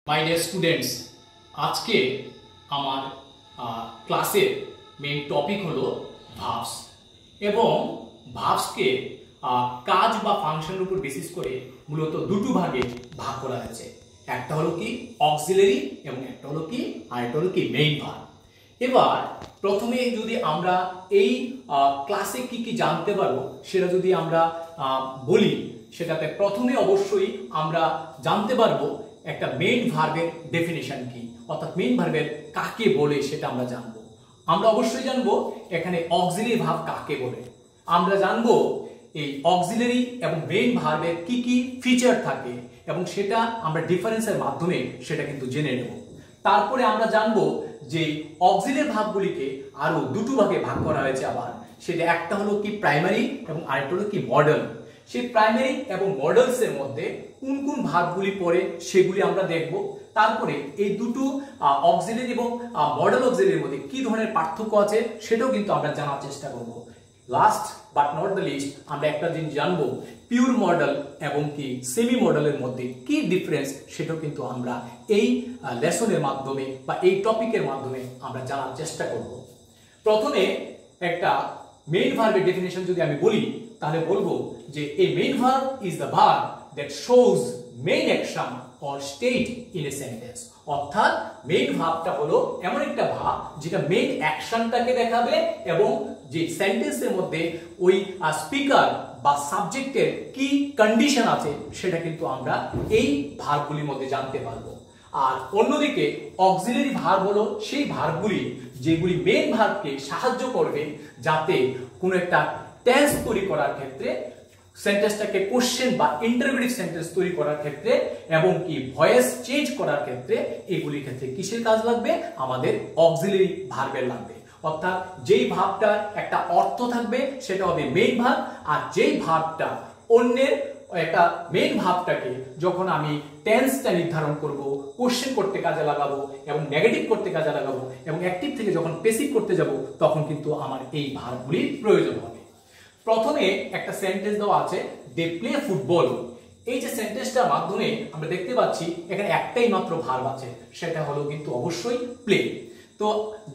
My dear students आज के आमार क्लासेर मेन टपिक हलो भार्ब्स एवं भार्ब्स के काज बा फांक्शনের উপর बेसिस করে মূলত দুটো ভাগে ভাগ করা হয়েছে। একটা হলো কি অক্সিলারি এবং একটা হলো কি আরেকটা হলো কি মেইন ভার্ব। এবার প্রথমে যদি আমরা এই ক্লাসে কি কি জানতে পারবো সেটা যদি আমরা বলি, সেটাতে প্রথমে অবশ্যই আমরা জানতে পারবো একটা মেইন ভার্বের ডেফিনিশন কি, অর্থাৎ মেইন ভার্বের কাকে বলে সেটা আমরা জানবো। আমরা অবশ্যই জানবো এখানে অক্সিলারি ভার্ব কাকে বলে, আমরা জানবো এই অক্সিলারি এবং মেইন ভার্বের কি কি ফিচার থাকে এবং সেটা আমরা ডিফারেন্সের মাধ্যমে সেটা কিন্তু জেনে নেব। তারপরে আমরা জানবো যে অক্সিলারি ভার্বগুলিকে আরো দুটো ভাগে ভাগ করা হয়েছে আবার, সেটা একটা হলো কি প্রাইমারি এবং আরেকটা হলো কি মডেল। সেই প্রাইমারি এবং মডেলস এর মধ্যে কোন কোন ভার্বগুলি পড়ে সেগুলি আমরা দেখব। তারপরে এই দুটো অক্সিলারি এবং মডেল অক্সিলারির মধ্যে কি ধরনের পার্থক্য আছে সেটাও কিন্তু আমরা জানার চেষ্টা করব। Last but not the least আমরা একটা জিনিস জানবো, পিওর মডেল এবং কি সেমি মডেলের মধ্যে কি ডিফারেন্স সেটাও কিন্তু আমরা এই লেসনের মাধ্যমে বা এই টপিকের মাধ্যমে আমরা জানার চেষ্টা করব। প্রথমে একটা মেইন ভার্বের ডেফিনিশন যদি আমি বলি তাহলে বলবো যে a main verb is the verb that shows main action or state in a sentence। অর্থাৎ মেইন ভার্বটা হলো এমন একটা ভার্ব যেটা মেইন অ্যাকশনটাকে দেখাবে এবং যে সেন্টেন্সের মধ্যে ওই স্পিকার বা সাবজেক্টের কি কন্ডিশন আছে সেটা কিন্তু আমরা এই ভার্বগুলির মধ্যে জানতে পারবো। আর অন্যদিকে অক্সিলারি ভার্ব হলো সেই ভার্বগুলি যেগুলি মেইন ভার্বকে সাহায্য করবে যাতে কোনো একটা টেন্স তৈরি করার ক্ষেত্রে, সেন্টেন্সটাকে কোশ্চেন বা ইন্টারোগেটিভ সেন্টেন্স তৈরি করার ক্ষেত্রে এবং কি ভয়েস চেঞ্জ করার ক্ষেত্রে এগুলির ক্ষেত্রে কিসের কাজ লাগবে, আমাদের অক্সিলারি ভার্বের লাগবে। অর্থাৎ যেই ভার্বটার একটা অর্থ থাকবে সেটা হবে মেইন ভার্ব, আর যেই ভার্বটা অন্যের একটা মেইন ভার্বটাকে যখন আমি টেন্সটা নির্ধারণ করব, কোশ্চেন করতে কাজে লাগাবো এবং নেগেটিভ করতে কাজে লাগাবো এবং অ্যাক্টিভ থেকে যখন প্যাসিভ করতে যাব তখন কিন্তু আমার এই ভার্বগুলির প্রয়োজন হবে। প্রথমে একটা সেন্টেন্স দেওয়া আছে, দে প্লে ফুটবল। এই যে সেন্টেন্সটার মাধ্যমে আমরা দেখতে পাচ্ছি এখানে একটাই মাত্র ভার্ব আছে, সেটা হলো কিন্তু অবশ্যই প্লে। তো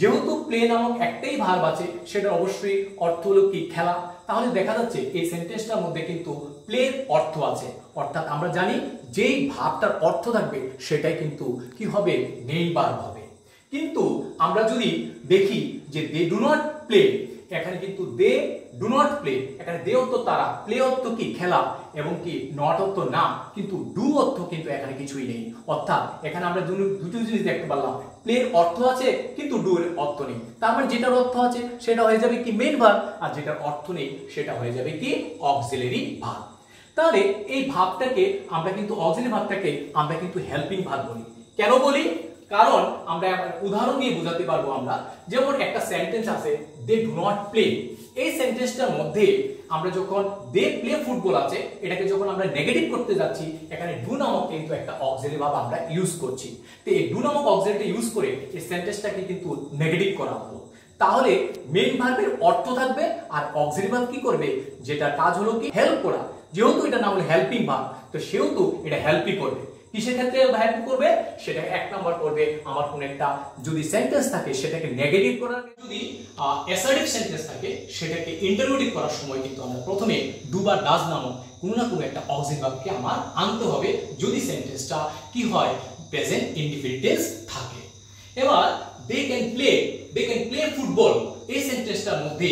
যেহেতু প্লে নামক একটাই ভার্ব আছে সেটা অবশ্যই অর্থ হলো কি খেলা, তাহলে দেখা যাচ্ছে এই সেন্টেন্সটার মধ্যে কিন্তু প্লের অর্থ আছে। অর্থাৎ আমরা জানি যেই ভার্বটার অর্থ থাকবে সেটাই কিন্তু কি হবে, মেইন ভার্ব হবে। কিন্তু আমরা যদি দেখি যে দে ডু নট প্লে, এখানে কিন্তু দে ডু নট প্লে, এখানে দে অর্থ তারা, প্লে অর্থ কি খেলা এবং কি নট অর্থ না, কিন্তু ডু অর্থ কিন্তু এখানে কিছুই নেই। অর্থাৎ এখানে আমরা দুটো জিনিস দেখতে পারলাম, প্লের অর্থ আছে কিন্তু ডু এর অর্থ নেই। তার মানে যেটার অর্থ আছে সেটা হয়ে যাবে কি মেইন ভার্ব, আর যেটার অর্থ নেই সেটা হয়ে যাবে কি অক্সিলারি ভার্ব। তাহলে এই ভার্বটাকে আমরা কিন্তু অক্সিলারি ভার্বটাকে আমরা কিন্তু হেল্পিং ভার্ব বলি। কেন বলি? কারণ আমরা উদাহরণ দিয়ে বোঝাতে পারবো। আমরা যেমন একটা সেন্টেন্স আছে দে ডু নট প্লে, এই সেন্টেন্সটার মধ্যে আমরা যখন দে প্লে ফুটবল আছে এটাকে যখন আমরা নেগেটিভ করতে যাচ্ছি এখানে ডু নামক কিন্তু একটা অক্সিলারি ভার্ব আমরা ইউজ করছি। তো এই ডু নামক অক্সিলারিটা ইউজ করে এই সেন্টেন্সটাকে কিন্তু নেগেটিভ করা হলো। তাহলে মেইন ভার্বের অর্থ থাকবে আর অক্সিলারি ভার্ব কি করবে, যেটা কাজ হলো কি হেল্প করা। যেহেতু এটা নাম হলো হেল্পিং ভার্ব তো সেহেতু এটা হেল্পই করবে। কিসের ক্ষেত্রে হেল্প করবে, সেটা এক নাম্বার করবে আমার কোন একটা যদি সেন্টেন্স থাকে সেটাকে নেগেটিভ করার, যদি অ্যাসার্টিভ সেন্টেন্স থাকে সেটাকে ইন্টারোগেটিভ করার সময় কিন্তু আমরা প্রথমে ডু বা ডাজ নামক কোনো না কোনো একটা অক্সিলারি ভার্বকে আমার আনতে হবে যদি সেন্টেন্সটা কি হয়, প্রেজেন্ট ইনডিফিনিট টেন্স থাকে। এবার দে ক্যান প্লে ফুটবল, এই সেন্টেন্সটার মধ্যে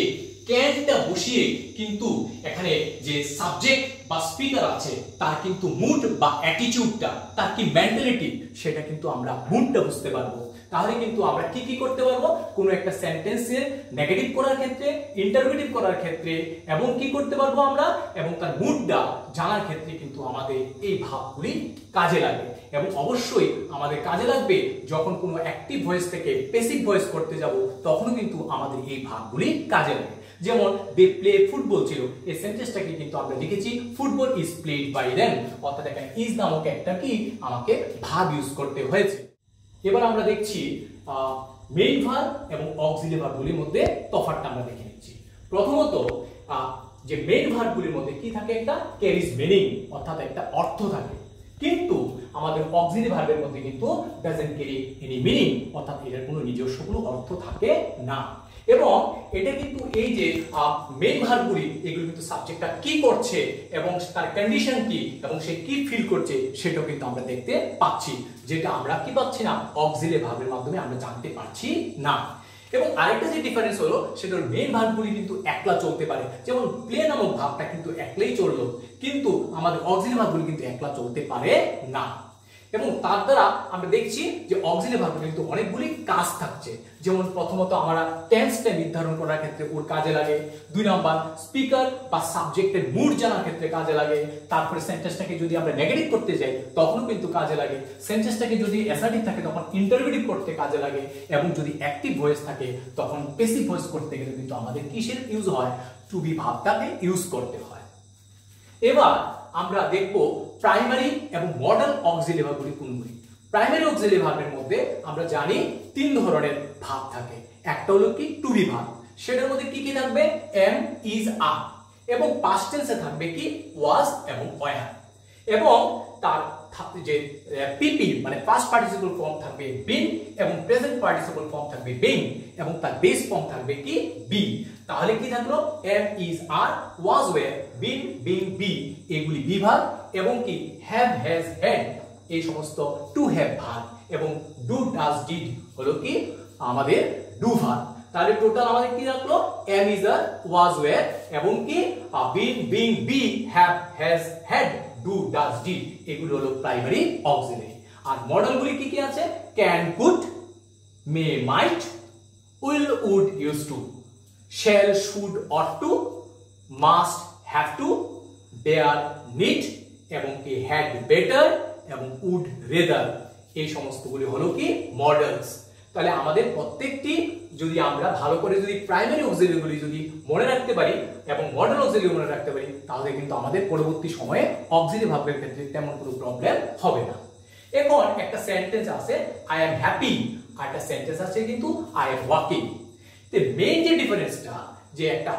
ক্যানটা বসিয়ে কিন্তু এখানে যে সাবজেক্ট বা স্পিকার আছে তার কিন্তু মুড বা অ্যাটিটিউডটা, তার কি মেন্টালিটি সেটা কিন্তু আমরা মুডটা বুঝতে পারবো। তাহলে কিন্তু আমরা কি কি করতে পারবো, কোনো একটা সেন্টেন্সের নেগেটিভ করার ক্ষেত্রে, ইন্টারোগেটিভ করার ক্ষেত্রে এবং কি করতে পারবো আমরা, এবং তার মুডটা জানার ক্ষেত্রে কিন্তু আমাদের এই ভাবগুলি কাজে লাগে। এবং অবশ্যই আমাদের কাজে লাগবে যখন কোনো অ্যাক্টিভ ভয়েস থেকে প্যাসিভ ভয়েস করতে যাব তখনও কিন্তু আমাদের এই ভাবগুলি কাজে লাগে। যেমন দে প্লে ফুটবল ছিল, এই সেন্টেন্সটাকে কিন্তু আমরা লিখেছি football is played by them, অর্থাৎ এখানে ইজ নামক একটা কি আমাকে ভার্ব ইউজ করতে হয়েছে। এবার আমরা দেখছি মেইন ভার্ব এবং অক্সিলারি ভার্বগুলির মধ্যে তফাৎটা আমরা দেখে নিচ্ছি। প্রথমত যে মেইন ভার্বগুলির মধ্যে কি থাকে, একটা ক্যারিজ মিনিং, অর্থাৎ একটা অর্থ থাকে। কিন্তু আমাদের অক্সিলারি ভার্বের মধ্যে কিন্তু ডাজন্ট ক্যারি এনি মিনিং, অর্থাৎ এটার কোনো নিজস্ব কোনো অর্থ থাকে না। এবং এটা কিন্তু এই যে মেইন ভার্বগুলি এগুলো কিন্তু সাবজেক্টটা কি করছে এবং তার কন্ডিশন কি এবং সে কি ফিল করছে সেটাও কিন্তু আমরা দেখতে পাচ্ছি, যেটা আমরা কি পাচ্ছি না অক্সিলারি ভার্বের মাধ্যমে আমরা জানতে পারছি না। এবং আরেকটা যে ডিফারেন্স হলো সেটা হলো মেইন ভার্বগুলি কিন্তু একলা চলতে পারে, যেমন প্লে নামক ভার্বটা কিন্তু একলাই চললো, কিন্তু আমাদের অক্সিলারি ভার্বগুলি কিন্তু একলা চলতে পারে না। এবং তার দ্বারা আমরা দেখছি যে অক্সিলারি ভার্বের কিন্তু অনেকগুলি কাজ থাকছে, যেমন প্রথমত আমরা টেন্সটা নির্ধারণ করার ক্ষেত্রে ওর কাজে লাগে, 2 নাম্বার স্পিকার বা সাবজেক্টের মুড জানার ক্ষেত্রে কাজে লাগে, তারপরে সেন্টেন্সটাকে যদি আমরা নেগেটিভ করতে যাই তখনও কিন্তু কাজে লাগে, সেন্টেন্সটাকে যদি অ্যাসার্টিভ থাকে তখন ইন্টারোগেটিভ করতে কাজে লাগে, এবং যদি অ্যাক্টিভ ভয়েস থাকে তখন প্যাসিভ ভয়েস করতে গেলে কিন্তু আমাদের কিসের ইউজ হয়, টু বি ভার্বটাকে ইউজ করতে হয়। এবার আমরা দেখব প্রাইমারি এবং মডেল অক্সিলারি ভার্বগুলি কোনগুলি। প্রাইমারি অক্সিলারি ভার্বের মধ্যে আমরা জানি 3 ধরনের ভার্ব থাকে। একটা হলো কি টু বি ভার্ব, সেটার মধ্যে কি কি থাকবে, এম, ইজ, আর, এবং পাস্ট টেন্সে থাকবে কি ওয়াজ এবং ওয়্যার, এবং তার যে পিপি মানে পাস্ট পার্টিসিপল ফর্ম থাকবে বিন, এবং প্রেজেন্ট পার্টিসিপল ফর্ম থাকবে বিং, এবং তার বেস ফর্ম থাকবে কি বি। তাহলে কি থাকলো, am, is, are, was, were, been, being, be, এগুলি বি ভার্ব, এবং কি হ্যাভ, হ্যাজ, হ্যাড এই সমস্ত টু হ্যাভ ভার্ব, এবং ডু, ডাজ, ডিড হলো কি আমাদের ডু ভার্ব। তাহলে টোটাল আমাদের কি রাখলো, am, is, are, was, were, এবং কি been, being, be, have, has, had, do, does, did, এগুলো হলো প্রাইমারি অক্সিলারি। আর মডেলগুলি কি কি আছে, can, could, may, might, will, would, use to, shall, should, ought to, must, have to, dare, need, এবং কি had, better, এবং would, rather, এই সমস্তগুলি হলো কি মডেলস। তাহলে আমাদের প্রত্যেকটি যদি আমরা ভালো করে যদি প্রাইমারি অক্সিলারিগুলি যদি মনে রাখতে পারি এবং মডেল অক্সিলারি মনে রাখতে পারি, তাহলে কিন্তু আমাদের পরবর্তী সময়ে অক্সিলারি ভার্বের ক্ষেত্রে তেমন কোনো প্রবলেম হবে না। এখন একটা সেন্টেন্স আছে আই এম হ্যাপি, আর একটা সেন্টেন্স আছে কিন্তু আই এম ওয়াকিং। মেইন যে ডিফারেন্সটা, যে একটা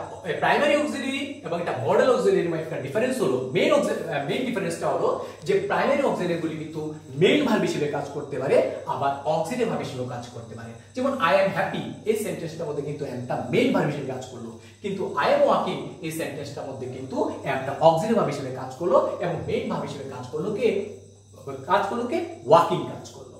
প্রাইমারি অক্সিলারি এবং একটা মডেল অক্সিলারির মধ্যে একটা ডিফারেন্স হলো, মেইন ডিফারেন্সটা হলো যে প্রাইমারি অক্সিলারিগুলি কিন্তু মেইন ভার্ব হিসেবে কাজ করতে পারে, আবার অক্সিলারি ভার্ব হিসেবে কাজ করতে পারে। যেমন আই এম হ্যাপি এই সেন্টেন্সটার মধ্যে কিন্তু একটা মেইন ভার্ব হিসেবে কাজ করলো, কিন্তু আই এম ওয়াকিং এই সেন্টেন্সটার মধ্যে কিন্তু একটা অক্সিলারি ভার্ব হিসেবে কাজ করলো, এবং মেইন ভার্ব হিসেবে কাজ করলো কে ওয়াকিং কাজ করলো।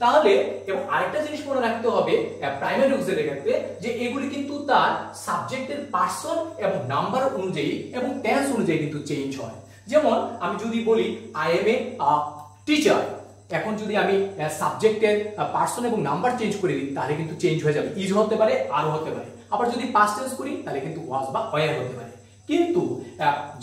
তাহলে এবং আরেকটা জিনিস মনে রাখতে হবে প্রাইমারি অক্সিলারির ক্ষেত্রে, যে এগুলি কিন্তু তার সাবজেক্টের পার্সন এবং নাম্বার অনুযায়ী এবং টেন্স অনুযায়ী কিন্তু চেঞ্জ হয়। যেমন আমি যদি বলি আই এম এ টিচার, এখন যদি আমি সাবজেক্টের পার্সন এবং নাম্বার চেঞ্জ করে দিই তাহলে কিন্তু চেঞ্জ হয়ে যাবে, ইজ হতে পারে, আরও হতে পারে। আবার যদি পাস্ট টেন্স করি তাহলে কিন্তু ওয়াজ বা ওয়্যার হতে পারে। কিন্তু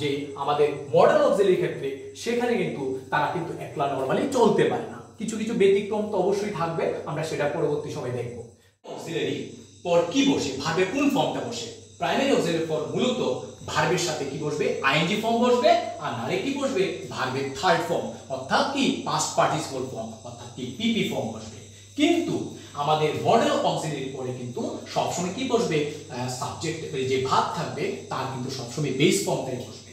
যে আমাদের মডেল অক্সিলারির ক্ষেত্রে সেখানে কিন্তু তারা কিন্তু একলা নরমালি চলতে পারে না, কিছু কিছু ব্যতিক্রম তো অবশ্যই থাকবে, আমরা সেটা পরবর্তী সময় দেখব। অক্সিলারি পর কি বসে, ভার্বের কোন ফর্মটা বসে? প্রাইমারি অক্সিলারি পর মূলত ভার্বের সাথে কি বসবে, আইএনজি ফর্ম বসবে, আর নারে কি বসবে, ভার্বের থার্ড ফর্ম অর্থাৎ কি পাস্ট পার্টিসিপল ফর্ম অর্থাৎ কি পিপি ফর্ম বসবে। কিন্তু আমাদের মডেল অক্সিলারি পরে কিন্তু সবসময় কি বসবে, সাবজেক্ট যে ভার্ব থাকবে তার কিন্তু সবসময় বেস ফর্মটাই বসবে।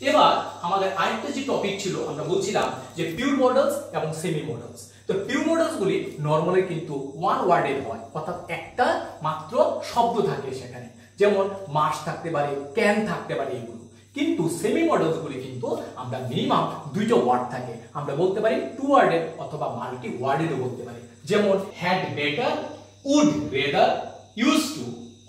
এবার আমাদের আরেকটা যে টপিক ছিল, আমরা বলছিলাম যে পিওর মডেলস এবং সেমি মডেলস। তো পিওর মডেলস গুলি নরমালি কিন্তু ওয়ান ওয়ার্ডের হয়, অর্থাৎ একটা মাত্র শব্দ থাকে সেখানে, যেমন মাস থাকতে পারে, ক্যান থাকতে পারে এগুলো। কিন্তু সেমি মডেলস গুলি কিন্তু আমরা মিনিমাম 2টা ওয়ার্ড থাকে, আমরা বলতে পারি 2 ওয়ার্ডের অথবা মাল্টি ওয়ার্ডেরও বলতে পারি। যেমন had, better, would, rather, use to,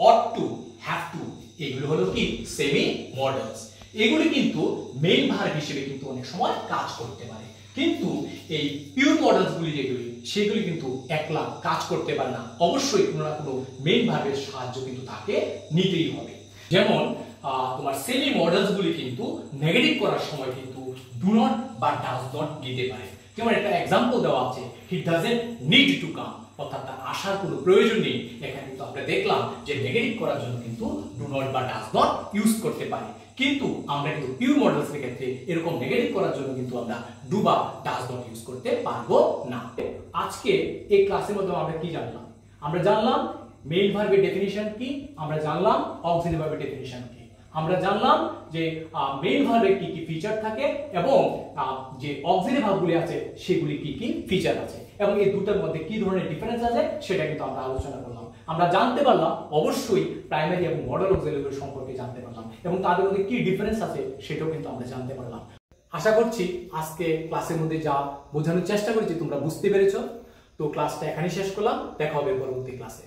ought to, have to, এগুলো হলো কি সেমি মডেলস। এগুলি কিন্তু মেইন ভার্ব হিসেবে কিন্তু অনেক সময় কাজ করতে পারে, কিন্তু এই পিওর মডেলস গুলি যেগুলি সেগুলি কিন্তু একলা কাজ করতে পারে না, অবশ্যই কোনো না কোনো মেইন ভার্বের সাহায্য কিন্তু তাকে নিতেই হবে। যেমন তোমার সেমি মডেলস গুলি কিন্তু নেগেটিভ করার সময় কিন্তু ডু নট বা ডাজ নট নিতে পারে। যেমন একটা एग्जांपल দেওয়া আছে, he doesn't need to come, অর্থাৎ তার আসার কোনো প্রয়োজন নেই। এখানে কিন্তু আমরা দেখলাম যে নেগেটিভ করার জন্য কিন্তু ডু নট বা ডাজ নট ইউজ করতে পারি, কিন্তু আমরা কিন্তু পিওর মডেলস এর ক্ষেত্রে এরকম নেগেটিভ করার জন্য কিন্তু আমরা ডু বা ডাজ নট ইউজ করতে পারবো না। আজকে এই ক্লাসের মধ্যে আমরা কি জানলাম? আমরা জানলাম মেইন ভার্বের ডেফিনিশন কি, আমরা জানলাম অক্সিলারি ভার্বের ডেফিনিশন কি, আমরা জানলাম যে মেইন ভার্বের কি কি ফিচার থাকে এবং যে অক্সিলারি ভার্বগুলি আছে সেগুলি কি কি ফিচার আছে এবং এই দুটোর মধ্যে কি ধরনের ডিফারেন্স আছে সেটা কিন্তু আমরা আলোচনা করলাম। আমরা জানতে পারলাম অবশ্যই প্রাইমারি এবং মডেল অক্সিলারি সম্পর্কে জানতে পারলাম এবং তাদের মধ্যে কি ডিফারেন্স আছে সেটাও কিন্তু আমরা জানতে পারলাম। আশা করছি আজকে ক্লাসের মধ্যে যা বোঝানোর চেষ্টা করেছি তোমরা বুঝতে পেরেছো। তো ক্লাসটা এখানেই শেষ করলাম, দেখা হবে পরবর্তী ক্লাসে।